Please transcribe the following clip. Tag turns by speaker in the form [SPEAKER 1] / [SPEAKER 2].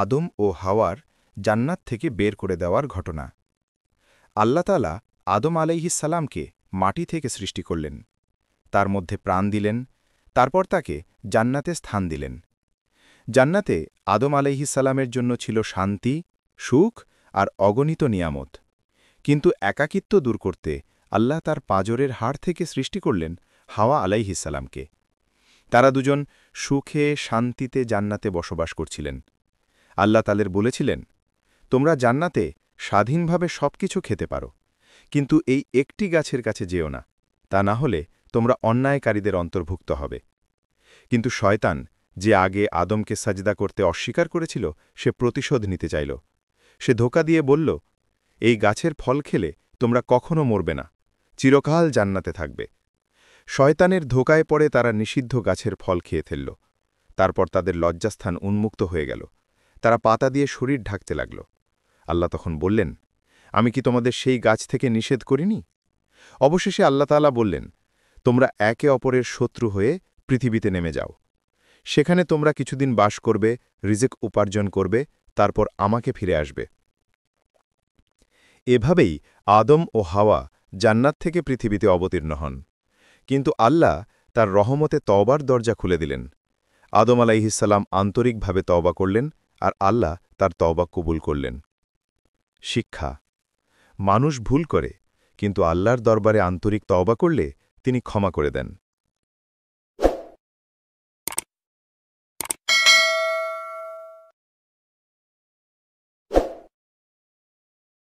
[SPEAKER 1] আদম ও হাওয়ার জান্নাত থেকে বের করে দেওয়ার ঘটনা। আল্লাহ তাআলা আদম আলাইহিসসালামকে মাটি থেকে সৃষ্টি করলেন, তার মধ্যে প্রাণ দিলেন, তারপর তাকে জান্নাতে স্থান দিলেন। জান্নাতে আদম আলাইহিসসালামের জন্য ছিল শান্তি, সুখ আর অগণিত নিয়ামত। কিন্তু একাকিত্ব দূর করতে আল্লাহ তার পাঁজরের হাড় থেকে সৃষ্টি করলেন হাওয়া আলাইহিসসালামকে। তারা দুজন সুখে শান্তিতে জান্নাতে বসবাস করছিলেন। আল্লাহ তাদের বলেছিলেন, তোমরা জান্নাতে স্বাধীনভাবে সবকিছু খেতে পারো, কিন্তু এই একটি গাছের কাছে যেও না, তা না হলে তোমরা অন্যায়কারীদের অন্তর্ভুক্ত হবে। কিন্তু শয়তান, যে আগে আদমকে সাজদা করতে অস্বীকার করেছিল, সে প্রতিশোধ নিতে চাইল। সে ধোঁকা দিয়ে বলল, এই গাছের ফল খেলে তোমরা কখনো মরবে না, চিরকাল জান্নাতে থাকবে। শয়তানের ধোঁকায় পড়ে তারা নিষিদ্ধ গাছের ফল খেয়ে ফেলল। তারপর তাদের লজ্জাস্থান উন্মুক্ত হয়ে গেল, তারা পাতা দিয়ে শরীর ঢাকতে লাগল। আল্লাহ তখন বললেন, আমি কি তোমাদের সেই গাছ থেকে নিষেধ করিনি? অবশেষে আল্লাহ তাআলা বললেন, তোমরা একে অপরের শত্রু হয়ে পৃথিবীতে নেমে যাও। সেখানে তোমরা কিছুদিন বাস করবে, রিজিক উপার্জন করবে, তারপর আমাকে ফিরে আসবে। এভাবেই আদম ও হাওয়া জান্নাত থেকে পৃথিবীতে অবতীর্ণ হন। কিন্তু আল্লাহ তার রহমতে তওবার দরজা খুলে দিলেন। আদম আলাইহিসসালাম আন্তরিকভাবে তওবা করলেন, আর আল্লাহ তার তওবা কবুল করলেন। শিক্ষা: মানুষ ভুল করে, কিন্তু আল্লাহর দরবারে আন্তরিক তওবা করলে তিনি ক্ষমা করে দেন।